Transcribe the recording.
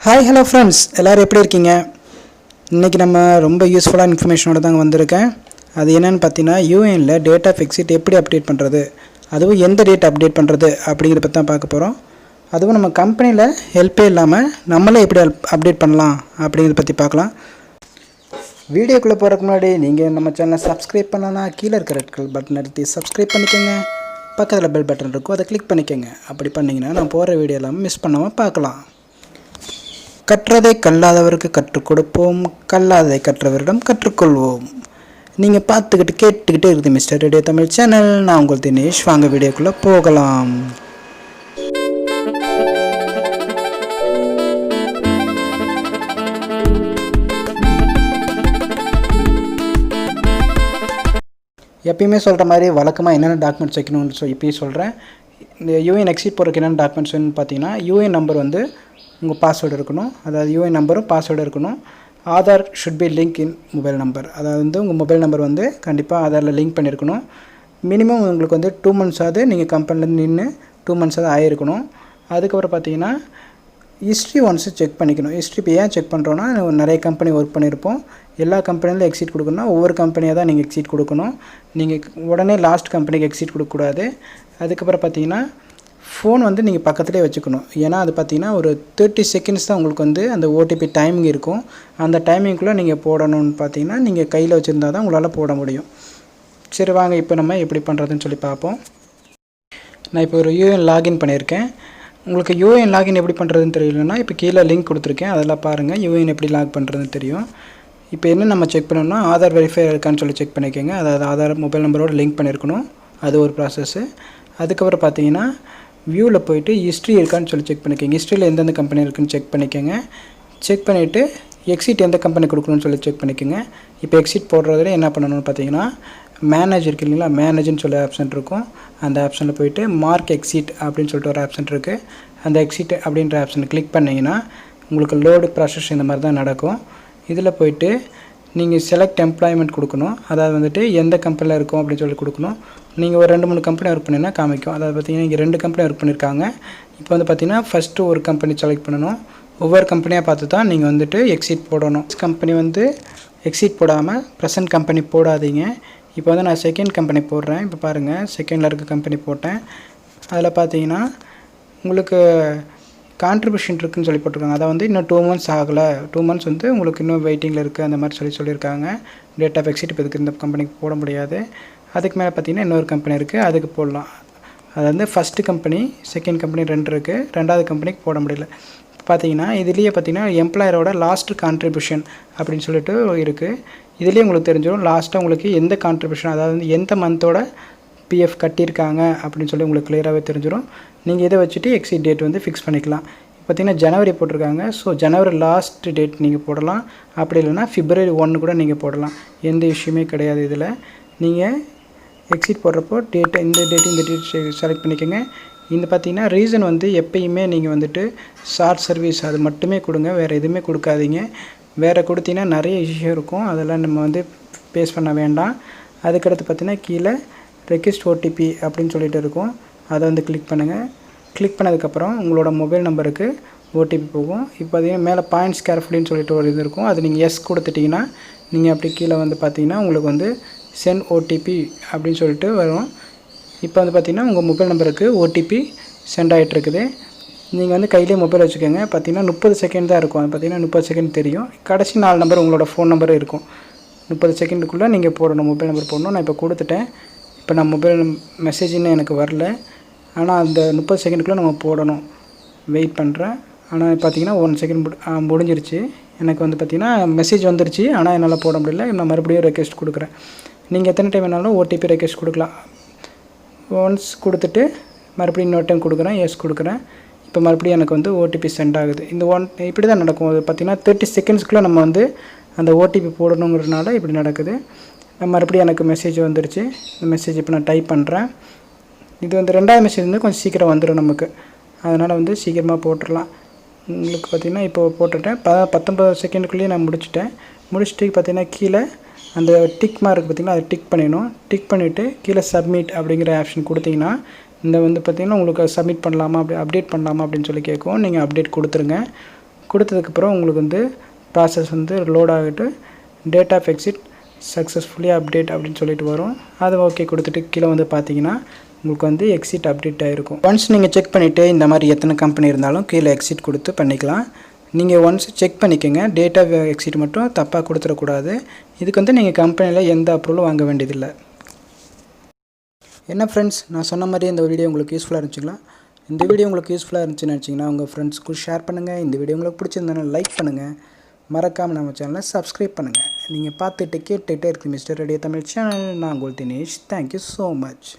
Hi hello friends, எல்லோரும் எப்படி இருக்கீங்க? இன்றைக்கி நம்ம ரொம்ப யூஸ்ஃபுல்லான இன்ஃபர்மேஷனோட தாங்க வந்திருக்கேன். அது என்னென்னு பார்த்தீங்கன்னா, யூஏஎனில் டேட் ஆஃப் எக்ஸிட் எப்படி அப்டேட் பண்ணுறது, அதுவும் எந்த டேட் அப்டேட் பண்ணுறது அப்படிங்கிறத பற்றி தான் பார்க்க போகிறோம். அதுவும் நம்ம கம்பெனியில் ஹெல்ப்பே இல்லாமல் நம்மளே எப்படி அப்டேட் பண்ணலாம் அப்படிங்கிறத பற்றி பார்க்கலாம். வீடியோக்குள்ளே போகிறதுக்கு முன்னாடி நீங்கள் நம்ம சேனலை சப்ஸ்கிரைப் பண்ணலாம். கீழே இருக்கிற ரெட் கலர் பட்டன் எடுத்து சப்ஸ்கிரைப் பண்ணிக்கோங்க. பக்கத்தில் பெல் பட்டன் இருக்கும், அதை கிளிக் பண்ணிக்கோங்க. அப்படி பண்ணிங்கன்னா நான் போகிற வீடியோ எல்லாமே மிஸ் பண்ணாமல் பார்க்கலாம். கற்றதை கல்லாதவருக்கு கற்றுக் கொடுப்போம், கல்லாததை கற்றவரிடம் கற்றுக்கொள்வோம். நீங்கள் பார்த்துக்கிட்டு கேட்டுக்கிட்டே இருக்குது மிஸ்டர் ரேடியோ தமிழ் சேனல். நான் உங்கள் தினேஷ். வாங்க வீடியோக்குள்ளே போகலாம். எப்பயுமே சொல்கிற மாதிரி வழக்கமாக என்னென்ன டாக்குமெண்ட்ஸ் வைக்கணும்னு இப்பயும் சொல்கிறேன். இந்த யூஏஎன் எக்ஸிட் போகிறதுக்கு என்னென்ன டாக்குமெண்ட்ஸ் வேணும்னு பார்த்தீங்கன்னா, யூஏஎன் நம்பர் வந்து உங்கள் பாஸ்வேர்டு இருக்கணும். அதாவது யூஏஎன் நம்பரும் பாஸ்வேர்டு இருக்கணும். Aadhaar should be link in mobile number. அதாவது வந்து உங்கள் மொபைல் நம்பர் வந்து கண்டிப்பாக ஆதாரில் லிங்க் பண்ணியிருக்கணும். மினிமம் உங்களுக்கு வந்து 2 months நீங்கள் கம்பெனிலேருந்து நின்று 2 months ஆகிருக்கணும். அதுக்கப்புறம் பார்த்தீங்கன்னா ஹிஸ்ட்ரி ஒன்ஸு செக் பண்ணிக்கணும். ஹிஸ்ட்ரி இப்போ ஏன் செக் பண்ணுறோன்னா, நிறைய கம்பெனி ஒர்க் பண்ணியிருப்போம். எல்லா கம்பெனிலும் எக்ஸிட் கொடுக்கணும்னா ஒவ்வொரு கம்பெனியாக தான் நீங்கள் எக்ஸிட் கொடுக்கணும். நீங்கள் உடனே லாஸ்ட் கம்பெனிக்கு எக்ஸிட் கொடுக்கக்கூடாது. அதுக்கப்புறம் பார்த்தீங்கன்னா ஃபோன் வந்து நீங்கள் பக்கத்துலேயே வச்சுக்கணும். ஏன்னா அது பார்த்தீங்கன்னா ஒரு 30 seconds தான் உங்களுக்கு வந்து அந்த ஓடிபி டைமிங் இருக்கும். அந்த டைமிங்குள்ளே நீங்கள் போடணும்னு பார்த்தீங்கன்னா நீங்கள் கையில் வச்சுருந்தா தான் உங்களால் போட முடியும். சரி வாங்க, இப்போ நம்ம எப்படி பண்ணுறதுன்னு சொல்லி பார்ப்போம். நான் இப்போ ஒரு யூஏஎன் லாகின் பண்ணியிருக்கேன். உங்களுக்கு யூஏஎன் லாகின் எப்படி பண்ணுறதுன்னு தெரியலன்னா, இப்போ கீழே லிங்க் கொடுத்துருக்கேன், அதெல்லாம் பாருங்கள். யூஏஎன் எப்படி லாக் பண்ணுறதுன்னு தெரியும். இப்போ என்ன நம்ம செக் பண்ணணும்னா, ஆதார் வெரிஃபை இருக்கான்னு சொல்லி செக் பண்ணிக்கோங்க. அதாவது ஆதார் மொபைல் நம்பரோடு லிங்க் பண்ணியிருக்கணும். அது ஒரு ப்ராசஸ்ஸு. அதுக்கப்புறம் பார்த்தீங்கன்னா வியூவில் போய்ட்டு ஹிஸ்ட்ரி இருக்கான்னு சொல்லி செக் பண்ணிக்கோங்க. ஹிஸ்ட்ரியில் எந்தெந்த கம்பெனி இருக்குன்னு செக் பண்ணிக்கோங்க. செக் பண்ணிவிட்டு எக்ஸிட் எந்த கம்பெனி கொடுக்கணும்னு சொல்லி செக் பண்ணிக்கோங்க. இப்போ எக்ஸிட் போடுறதுல என்ன பண்ணணும்னு பார்த்தீங்கன்னா, மேனேஜ் இருக்கு இல்லைங்களா, மேனேஜ்னு சொல்லி ஆப்ஷன் இருக்கும். அந்த ஆப்ஷனில் போய்ட்டு மார்க் எக்ஸிட் அப்படின்னு சொல்லிட்டு ஒரு ஆப்ஷன் இருக்குது. அந்த எக்ஸிட் அப்படின்ற ஆப்ஷனை கிளிக் பண்ணிங்கன்னா உங்களுக்கு லோடு ப்ராசஸ் இந்த மாதிரி தான் நடக்கும். இதில் போய்ட்டு நீங்கள் செலக்ட் எம்ப்ளாய்மெண்ட் கொடுக்கணும். அதாவது வந்துட்டு எந்த கம்பெனியில் இருக்கும் அப்படின்னு சொல்லி கொடுக்கணும். நீங்கள் ஒரு 2-3 கம்பெனி ஒர்க் பண்ணிங்கன்னா காமிக்கும். அதாவது பார்த்தீங்கன்னா இங்கே 2 கம்பெனி ஒர்க் பண்ணியிருக்காங்க. இப்போ வந்து பார்த்தீங்கன்னா ஃபஸ்ட்டு ஒரு கம்பெனி செலக்ட் பண்ணணும். ஒவ்வொரு கம்பெனியாக பார்த்து தான் நீங்கள் வந்துட்டு எக்ஸிட் போடணும். கம்பெனி வந்து எக்ஸிட் போடாமல் ப்ரெசன்ட் கம்பெனி போடாதீங்க. இப்போ வந்து நான் செகண்ட் கம்பெனி போடுறேன். இப்போ பாருங்கள், செகண்டில் இருக்க கம்பெனி போட்டேன். அதில் பார்த்தீங்கன்னா உங்களுக்கு கான்ட்ரிபியூஷன் இருக்குதுன்னு சொல்லி போட்டிருக்காங்க. அதை வந்து இன்னும் 2 months ஆகலை, 2 months வந்து உங்களுக்கு இன்னும் வெயிட்டிங்கில் இருக்குது அந்த மாதிரி சொல்லியிருக்காங்க. டேட் ஆஃப் எக்ஸிட் இப்போ இதுக்கு இந்த கம்பெனிக்கு போட முடியாது. அதுக்கு மேலே பார்த்தீங்கன்னா இன்னொரு கம்பெனி இருக்குது, அதுக்கு போடலாம். அது வந்து ஃபஸ்ட்டு கம்பெனி, செகண்ட் கம்பெனி 2 இருக்குது. 2வது கம்பெனிக்கு போட முடியல. பார்த்தீங்கன்னா இதுலேயே பார்த்தீங்கன்னா எம்ப்ளாயரோட லாஸ்ட் கான்ட்ரிபியூஷன் அப்படின்னு சொல்லிட்டு இருக்குது. இதுலேயே உங்களுக்கு தெரிஞ்சிடும் லாஸ்ட்டாக உங்களுக்கு எந்த கான்ட்ரிபியூஷன், அதாவது வந்து எந்த மந்தோட பிஎஃப் கட்டியிருக்காங்க அப்படின்னு சொல்லி உங்களுக்கு கிளியராகவே தெரிஞ்சிடும். நீங்கள் இதை வச்சுட்டு எக்ஸிட் டேட் வந்து ஃபிக்ஸ் பண்ணிக்கலாம். பார்த்திங்கன்னா ஜனவரி போட்டிருக்காங்க. ஸோ ஜனவரி லாஸ்ட் டேட் நீங்கள் போடலாம். அப்படி இல்லைனா February 1 கூட நீங்கள் போடலாம். எந்த விஷயமே கிடையாது. இதில் நீங்கள் எக்ஸிட் போடுறப்போ டேட்டை இந்த டேட் செலக்ட் பண்ணிக்கோங்க. இந்த பார்த்திங்கன்னா ரீசன் வந்து எப்பயுமே நீங்கள் வந்துட்டு ஷார்ட் சர்வீஸ் அது மட்டுமே கொடுங்க, வேறு எதுவுமே கொடுக்காதீங்க. வேறு கொடுத்தீங்கன்னா நிறைய இஷ்யூ இருக்கும், அதெல்லாம் நம்ம வந்து பேஸ் பண்ண வேண்டாம். அதுக்கடுத்து பார்த்திங்கன்னா கீழே ரெக்வெஸ்ட் ஓடிபி அப்படின்னு சொல்லிட்டு இருக்கும். அதை வந்து கிளிக் பண்ணுங்கள். கிளிக் பண்ணதுக்கப்புறம் உங்களோட மொபைல் நம்பருக்கு ஓடிபி போகும். இப்போ பார்த்தீங்கன்னா மேலே பாயிண்ட்ஸ் கேர்ஃபுல்லின்னு சொல்லிட்டு ஒரு இது இருக்கும். அது நீங்கள் எஸ் கொடுத்துட்டிங்கன்னா நீங்கள் அப்படி கீழே வந்து பார்த்தீங்கன்னா உங்களுக்கு வந்து சென்ட் ஓடிபி அப்படின்னு சொல்லிட்டு வரும். இப்போ வந்து பார்த்திங்கன்னா உங்கள் மொபைல் நம்பருக்கு ஓடிபி சென்ட் ஆகிட்டுருக்குது. நீங்கள் வந்து கையிலே மொபைல் வச்சுக்கோங்க. பார்த்திங்கன்னா 30 செகண்ட் தான் இருக்கும். அது பார்த்திங்கன்னா 30 செகண்ட் தெரியும். கடைசி 4 நம்பர் உங்களோட ஃபோன் நம்பரும் இருக்கும். 30 செகண்டுக்குள்ளே நீங்கள் போடணும், மொபைல் நம்பர் போடணும். நான் இப்போ கொடுத்துட்டேன். இப்போ நான் மொபைல் மெசேஜின்னு எனக்கு வரல, ஆனால் அந்த 30 செகண்டுக்குள்ளே நம்ம போடணும். வெயிட் பண்ணுறேன். ஆனால் பார்த்தீங்கன்னா 1 செகண்ட் முடிஞ்சிருச்சு. எனக்கு வந்து பார்த்திங்கன்னா மெசேஜ் வந்துருச்சு, ஆனால் என்னால் போட முடியல. நான் மறுபடியும் ரெக்வெஸ்ட் கொடுக்குறேன். நீங்கள் எத்தனை டைம் வேணாலும் ஓடிபி ரெக்வெஸ்ட் கொடுக்கலாம். ஒன்ஸ் கொடுத்துட்டு மறுபடியும் இன்னொரு டைம் கொடுக்குறேன், எஸ் கொடுக்குறேன். இப்போ மறுபடியும் எனக்கு வந்து ஓடிபி சென்ட் ஆகுது. இந்த இப்படி தான் நடக்கும். அது பார்த்திங்கன்னா 30 செகண்ட்ஸ்க்குள்ளே நம்ம வந்து அந்த ஓடிபி போடணுங்கிறதுனால இப்படி நடக்குது. மறுபடியும் எனக்கு மெசேஜ் வந்துருச்சு. இந்த மெசேஜ் இப்போ நான் டைப் பண்ணுறேன். இது வந்து 2வது மெசேஜ் வந்து கொஞ்சம் சீக்கிரம் வந்துடும் நமக்கு. அதனால் வந்து சீக்கிரமாக போட்டுடலாம். உங்களுக்கு பார்த்திங்கன்னா இப்போ போட்டுட்டேன். 19 செகண்டுக்குள்ளேயே நான் முடிச்சுட்டு பார்த்திங்கன்னா கீழே அந்த டிக் மார்க் பார்த்திங்கன்னா அதை டிக் பண்ணிடணும். டிக் பண்ணிவிட்டு கீழே சப்மிட் அப்படிங்கிற ஆப்ஷன் கொடுத்திங்கன்னா இந்த வந்து பார்த்திங்கன்னா உங்களுக்கு சப்மிட் பண்ணலாமா, அப்படி அப்டேட் பண்ணலாமா அப்படின்னு சொல்லி கேட்கும். நீங்கள் அப்டேட் கொடுத்துருங்க. கொடுத்ததுக்கப்புறம் உங்களுக்கு வந்து ப்ராசஸ் வந்து லோட் ஆகிட்டு date of exit successfully update அப்படின்னு சொல்லிட்டு வரும். அதை ஓகே கொடுத்துட்டு கீழே வந்து பார்த்தீங்கன்னா உங்களுக்கு வந்து எக்ஸிட் அப்டேட் ஆகிருக்கும். ஒன்ஸ் நீங்கள் செக் பண்ணிவிட்டு இந்த மாதிரி எத்தனை கம்பெனி இருந்தாலும் கீழே எக்ஸிட் கொடுத்து பண்ணிக்கலாம். நீங்கள் ஒன்ஸ் செக் பண்ணிக்கோங்க, டேட் ஆஃப் எக்ஸிட் மட்டும் தப்பாக கொடுத்துடக்கூடாது. இதுக்கு வந்து நீங்கள் கம்பெனியில் எந்த அப்ரூவலும் வாங்க வேண்டியதில்லை. என்ன ஃப்ரெண்ட்ஸ், நான் சொன்ன மாதிரி இந்த வீடியோ உங்களுக்கு யூஸ்ஃபுல்லாக இருந்துச்சுங்களா? இந்த வீடியோ உங்களுக்கு யூஸ்ஃபுல்லாக இருந்துச்சுன்னு நினச்சிங்கன்னா உங்கள் ஃப்ரெண்ட்ஸ்க்கு ஷேர் பண்ணுங்கள். இந்த வீடியோ உங்களுக்கு பிடிச்சிருந்தாலும் லைக் பண்ணுங்கள். மறக்காமல் நம்ம சேனலை சப்ஸ்கிரைப் பண்ணுங்கள். நீங்கள் பார்த்துட்டு கேட்டுகிட்டே இருக்குது மிஸ்டர் ரேடியோ தமிழ் சேனல். நான் உங்கள் தினேஷ். Thank you so much.